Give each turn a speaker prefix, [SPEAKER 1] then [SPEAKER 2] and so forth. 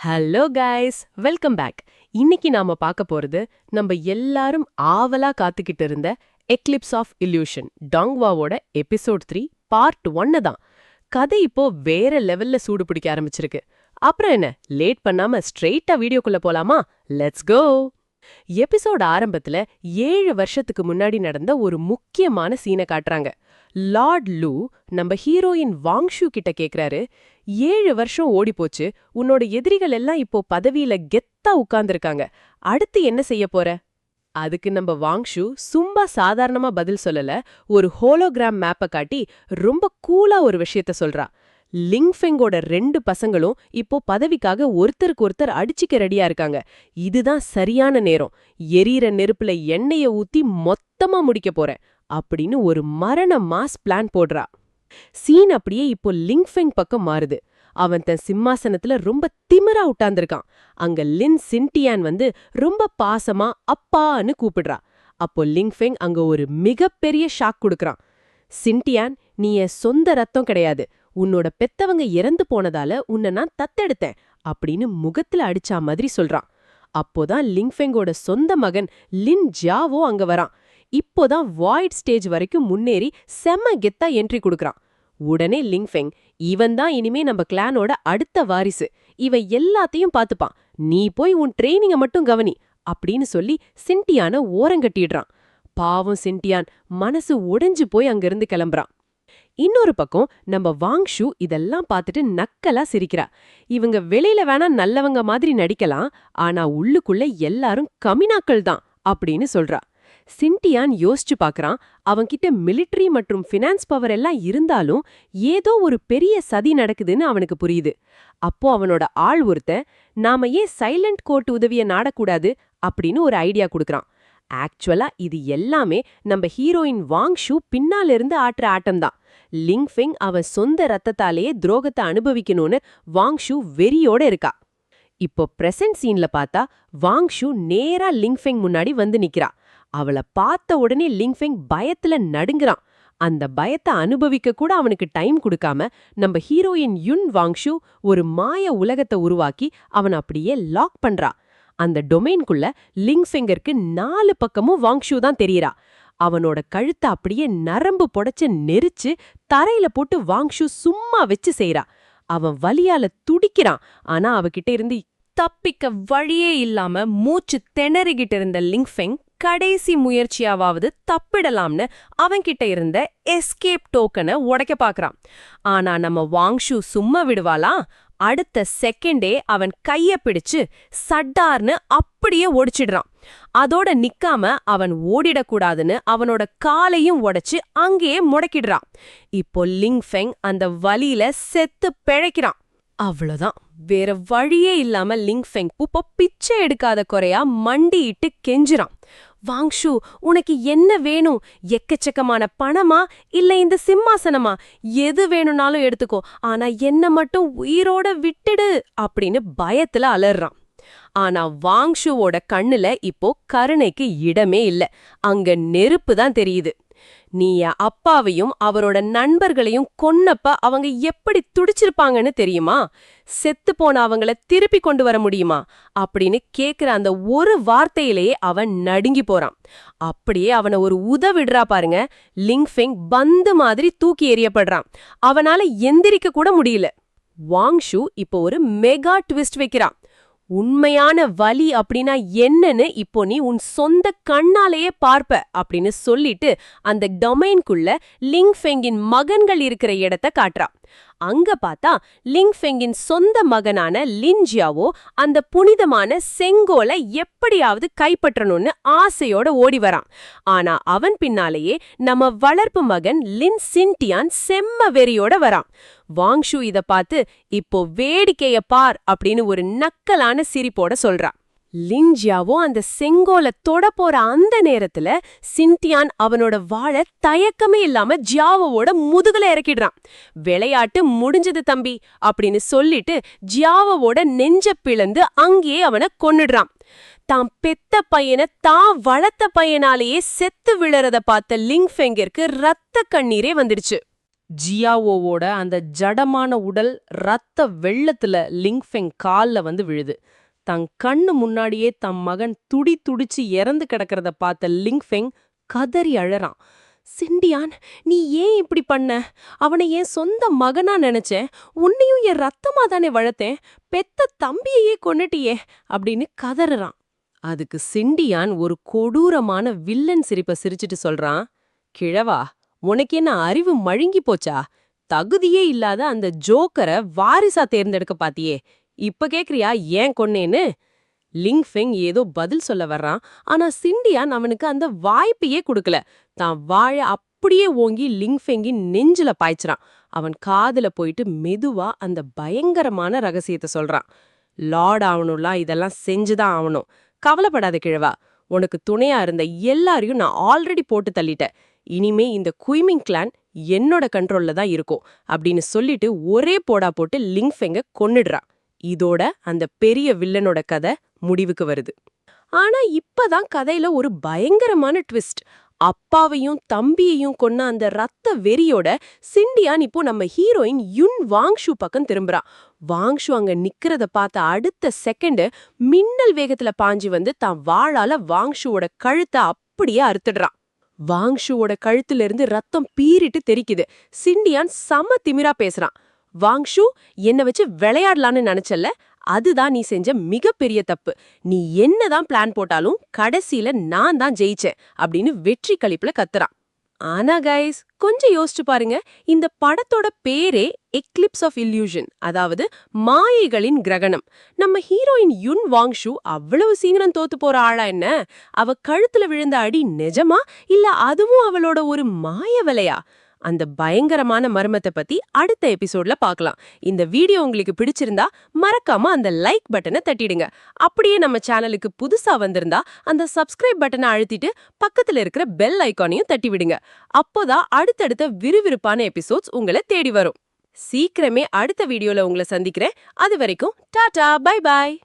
[SPEAKER 1] Hello guys, welcome back. இன்னைக்கு நாம பார்க்க போறது நம்ம எல்லாரும் ஆவலா காத்துக்கிட்டு இருந்த எக்லிப்ஸ் ஆஃப் இல்யூஷன் டாங்வாவோட எபிசோட் 3 பார்ட் 1 தான். கதை இப்போ வேற லெவல்ல சூடு பிடிக்க ஆரம்பிச்சிருக்கு. அப்புறம் என்ன, லேட் பண்ணாம ஸ்ட்ரெயிட்டா வீடியோக்குள்ள போலாமா? Let's go. எபிசோட் ஆரம்பத்துல 7 வருஷத்துக்கு முன்னாடி நடந்த ஒரு முக்கியமான சீனை காட்டுறாங்க. லார்ட் லூ நம்ம ஹீரோயின் வாங்ஷு கிட்ட கேக்குறாரு, 7 வருஷம் ஓடி போச்சு, உன்னோட எதிரிகள் எல்லாம் இப்போ பதவியில கெத்தா உட்கார்ந்திருக்காங்க, அடுத்து என்ன செய்ய போற? அதுக்கு நம்ம வாங்ஷு சும்மா சாதாரணமா பதில் சொல்லல, ஒரு ஹோலோகிராம் மேப்பை காட்டி ரொம்ப கூலா ஒரு விஷயத்த சொல்றா. லிங்ஃபெங்கோட 2 பசங்களும் இப்போ பதவிக்காக ஒருத்தருக்கு ஒருத்தர் அடிச்சுக்க ரெடியா இருக்காங்க. இதுதான் சரியான நேரம், எரியிற நெருப்புல எண்ணெய ஊத்தி மொத்தமா முடிக்க போறேன் அப்படின்னு ஒரு மரண மாஸ் பிளான் போடுறா. சீன் அப்படியே இப்போ லிங்ஃபெங் பக்கம் மாறுது. அவன் தன் சிம்மாசனத்துல ரொம்ப திமிரா உட்கார்ந்திருக்கான். அங்க லின் சின்டியான் வந்து ரொம்ப பாசமா அப்பான்னு கூப்பிடுறா. அப்போ லிங்ஃபெங் அங்க ஒரு மிகப்பெரிய ஷாக் கொடுக்கறான். சின்டியான், நீ என் சொந்த ரத்தம் கிடையாது, உன்னோட பெத்தவங்க இறந்து போனதால உன்னை நான் தத்தெடுத்தேன் அப்படின்னு முகத்துல அடிச்சா மாதிரி சொல்றான். அப்போதான் லிங்ஃபெங்கோட சொந்த மகன் லின் ஜியாவோ அங்க வரான். இப்போதான் வாய்ட் ஸ்டேஜ் வரைக்கும் முன்னேறி செம்ம கெத்தா என்ட்ரி கொடுக்கறான். உடனே லிங்ஃபெங், இவன் தான் இனிமே நம்ம கிளானோட அடுத்த வாரிசு, இவன் எல்லாத்தையும் பாத்துப்பான், நீ போய் உன் ட்ரெயினிங்க மட்டும் கவனி அப்படின்னு சொல்லி சின்டியான ஓரங்கட்டிடுறான். பாவம் சின்டியான் மனசு உடைஞ்சு போய் அங்கிருந்து கிளம்புறான். இன்னொரு பக்கம் நம்ம வாங்ஷு இதெல்லாம் பார்த்துட்டு நக்கலா சிரிக்கிறா. இவங்க வெளியில வேணா நல்லவங்க மாதிரி நடிக்கலாம், ஆனா உள்ளுக்குள்ள எல்லாரும் கமினாக்கள் தான் அப்படின்னு சொல்றா. சின்டியான் யோசிச்சு பாக்குறான். அவன்கிட்ட மிலிட்டரி மற்றும் ஃபினான்ஸ் பவர் எல்லாம் இருந்தாலும் ஏதோ ஒரு பெரிய சதி நடக்குதுன்னு அவனுக்கு புரியுது. அப்போ அவனோட ஆள் ஒருத்தன், நாம ஏன் சைலண்ட் கோர்ட் உதவிய நாடக்கூடாது அப்படின்னு ஒரு ஐடியா கொடுக்கறான். ஆக்சுவலா இது எல்லாமே நம்ம ஹீரோயின் வாங்ஷு பின்னால இருந்து ஆட்டுற ஆட்டம்தான். லிங்ஃபெங் அவன் சொந்த ரத்தத்தாலேயே துரோகத்தை அனுபவிக்கணும்னு வாங்ஷு வெறியோட இருக்கா. இப்போ பிரசன்ட் சீன்ல பார்த்தா வாங்ஷு நேரா லிங்ஃபெங் முன்னாடி வந்து நிக்கிறா. அவளை பார்த்த உடனே லிங்ஃபெங் பயத்துல நடுங்குறான். அந்த பயத்தை அனுபவிக்க கூட அவனுக்கு டைம் கொடுக்காம நம்ம ஹீரோயின் யுன் வாங்ஷு ஒரு மாய உலகத்தை உருவாக்கி அவன் அப்படியே லாக் பண்றா. அந்த டொமைன்குள்ள லிங்ஃபெங்கருக்கு 4 பக்கமும் வாங்ஷு தான் தெரியறா. அவனோட கழுத்தை அப்படியே நரம்பு புடைச்சு நெரிச்சு தரையில போட்டு வாங்ஷு சும்மா வச்சு செய்றா. அவன் வலியால துடிக்கிறான். ஆனா அவகிட்ட இருந்து தப்பிக்க வழியே இல்லாம மூச்சு திணறிகிட்டு இருந்த லிங்ஃபெங் கடைசி முயற்சியாவது தப்பிடலாம்னு அவன்கிட்ட இருந்த எஸ்கேப் டோக்கனை உடைக்க பாக்குறான். ஆனா நம்ம வாங்ஷு சும்மா விடுவாளா? அடுத்த செகண்டே அவன் கைய பிடிச்சு சட்டார்னு அப்படியே ஒடிச்சிடுறான். அதோட நிக்காம அவன் ஓடிடக்கூடாதுன்னு அவனோட காலையும் உடைச்சு அங்கேயே முடக்கிடுறான். இப்போ லிங்ஃபெங் அந்த வலியில செத்து பிழைக்கிறான். அவ்வளவுதான், வேற வழியே இல்லாம லிங்ஃபெங் இப்போ பிச்சை எடுக்காத குறையா மண்டியிட்டு கெஞ்சுறான். வாங்ஷு, உனக்கு என்ன வேணும்? எக்கச்சக்கமான பணமா இல்ல இந்த சிம்மாசனமா? எது வேணும்னாலும் எடுத்துக்கோ, ஆனா என்ன மட்டும் உயிரோட விட்டுடு அப்படின்னு பயத்துல அலறான். ஆனா வாங்ஷுவோட கண்ணுல இப்போ கருணைக்கு இடமே இல்ல. அங்க நெருப்பு தான் தெரியுது. நீ அப்பாவையும் அவரோட நண்பர்களையும் கொன்னப்ப அவங்க எப்படி துடிச்சிருப்பாங்கன்னு தெரியுமா? செத்து போன அவங்கள திருப்பி கொண்டு வர முடியுமா அப்படின்னு கேக்குற அந்த ஒரு வார்த்தையிலேயே அவன் நடுங்கி போறான். அப்படியே அவனை ஒரு உதவிடுறா பாருங்க. லிங்ஃபெங் பந்து மாதிரி தூக்கி எறியப்படுறான். அவனால எந்திரிக்க கூட முடியல. வாங்ஷு இப்போ ஒரு மெகா ட்விஸ்ட் வைக்கிறான். உண்மையான வலி அப்படின்னா என்னன்னு இப்போ நீ உன் சொந்த கண்ணாலேயே பார்ப்ப அப்படின்னு சொல்லிட்டு அந்த டொமைன்குள்ள லிங்ஃபெங்கின் மகன்கள் இருக்கிற இடத்த காட்டுறா. அங்க பார்த்தா லிங்ஃபெங்கின் சொந்த மகனான லின் ஜியாவோ அந்த புனிதமான செங்கோலை எப்படியாவது கைப்பற்றணும்னு ஆசையோட ஓடி வரான். ஆனா அவன் பின்னாலேயே நம்ம வளர்ப்பு மகன் லின் சின்டியான் செம்ம வெறியோட வரான். வாங்ஷு இத பார்த்து, இப்போ வேடிக்கைய பார் அப்படின்னு ஒரு நக்கலான சிரிப்போட சொல்றா. லின் ஜியாவோ அந்த செங்கோலை தொட போற அந்த நேரத்துல சின்டியான் அவனோட வாளை தயக்கமே இல்லாம ஜியாவோட முதுகுல இறக்கிடுறான். விளையாட்டு முடிஞ்சது தம்பி அப்படின்னு சொல்லிட்டு ஜியாவோட நெஞ்ச பிளந்து அங்கேயே அவனை கொன்னுடுறான். தாம் பெத்த பையனை தான் வளர்த்த பையனாலேயே செத்து விழறத பார்த்த லிங்ஃபெங்கிற்கு ரத்த கண்ணீரே வந்துடுச்சு. ஜியாவோவோட அந்த ஜடமான உடல் ரத்த வெள்ளத்துல லிங்ஃபெங் கால்ல வந்து விழுது. தன் கண்ணு முன்னாடியே தம் மகன் துடி துடிச்சு இறந்து கிடக்கிறத பார்த்த லிங்ஃபெங் கதறி அழறான். சிண்டியான், நீ ஏன் இப்படி பண்ண? அவனை என் சொந்த மகனா நினைச்சேன். உன்னையும் என் ரத்தமா தானே வளர்த்தேன். பெத்த தம்பியையே கொன்னுட்டியே அப்படின்னு கதறான். அதுக்கு சிண்டியான் ஒரு கொடூரமான வில்லன் சிரிப்பை சிரிச்சிட்டு சொல்றான், கிழவா, உனக்கு என்ன அறிவு மழுங்கி போச்சா? தகுதியே இல்லாத அந்த ஜோக்கரை வாரிசா தேர்ந்தெடுக்க பாத்தியே, இப்ப கேக்குறியா ஏன் கொன்னேன்னு? லிங்ஃபெங் ஏதோ பதில் சொல்ல வர்றான். ஆனா சிண்டியான் அவனுக்கு அந்த வாய்ப்பையே கொடுக்கல. தான் வாழ அப்படியே ஓங்கி லிங்ஃபெங்கின் நெஞ்சில பாய்ச்சுறான். அவன் காதுல போயிட்டு மெதுவா அந்த பயங்கரமான ரகசியத்தை சொல்றான். லார்ட் ஆகணும்லாம் இதெல்லாம் செஞ்சுதான் ஆகணும். கவலைப்படாத கிழவா, உனக்கு துணையா இருந்த எல்லாரையும் நான் ஆல்ரெடி போட்டு தள்ளிட்டேன். இனிமே இந்த குய்மிங் கிளான் என்னோட கண்ட்ரோல்ல தான் இருக்கும் அப்படின்னு சொல்லிட்டு ஒரே போடா போட்டு லிங்ஃபெங்க கொன்னுடுறான். இதோட அந்த பெரிய வில்லனோட கதை முடிவுக்கு வருது. ஆனா இப்பதான் கதையில ஒரு பயங்கரமான ட்விஸ்ட். அப்பாவையும் தம்பியையும் கொன்ன அந்த ரத்த வெறியோட சிண்டியான் இப்போ நம்ம ஹீரோயின் யுன் வாங்ஷு பக்கம் திரும்புறான். வாங்ஷு அங்க நிக்கிறத பார்த்த அடுத்த செகண்ட் மின்னல் வேகத்துல பாஞ்சு வந்து தான் வாளால வாங்ஷுவோட கழுத்தை அப்படியே அறுத்துடுறான். வாங்ஷுவோட கழுத்துல இருந்து ரத்தம் பீறிட்டு தெரிக்குது. சிண்டியான் செம திமிரா பேசுறான். வாங்ஷு, என்ன வச்சு விளையாடலான்னு நினைச்சல, அதுதான் நீ செஞ்ச மிகப்பெரிய தப்பு. நீ என்னதான் பிளான் போட்டாலும் கடைசியில நான் தான் ஜெயிச்சேன் அப்படின்னு வெற்றி களிப்புல கத்துறான். ஆனா கைஸ், கொஞ்சம் யோசிச்சு பாருங்க. இந்த படத்தோட பேரே எக்லிப்ஸ் ஆஃப் இல்யூஷன், அதாவது மாயைகளின் கிரகணம். நம்ம ஹீரோயின் யுன் வாங்ஷு அவ்வளவு சீக்கிரம் தோத்து போற ஆளா என்ன? அவ கழுத்துல விழுந்த அடி நிஜமா, இல்ல அதுவும் அவளோட ஒரு மாய வலையா? அந்த பயங்கரமான மர்மத்தை பத்தி அடுத்த எபிசோட்ல பார்க்கலாம். இந்த வீடியோ உங்களுக்கு பிடிச்சிருந்தா மறக்காம அந்த லைக் பட்டனை தட்டிடுங்க. அப்படியே நம்ம சேனலுக்கு புதுசா வந்திருந்தா அந்த சப்ஸ்கிரைப் பட்டனை அழுத்திட்டு பக்கத்துல இருக்கிற பெல் ஐகானையும் தட்டி விடுங்க. அப்போதான் அடுத்தடுத்த விறுவிறுப்பான எபிசோட்ஸ் உங்களை தேடி வரும். சீக்கிரமே அடுத்த வீடியோல உங்களை சந்திக்கிறேன். அது வரைக்கும் டாடா, பை பாய்.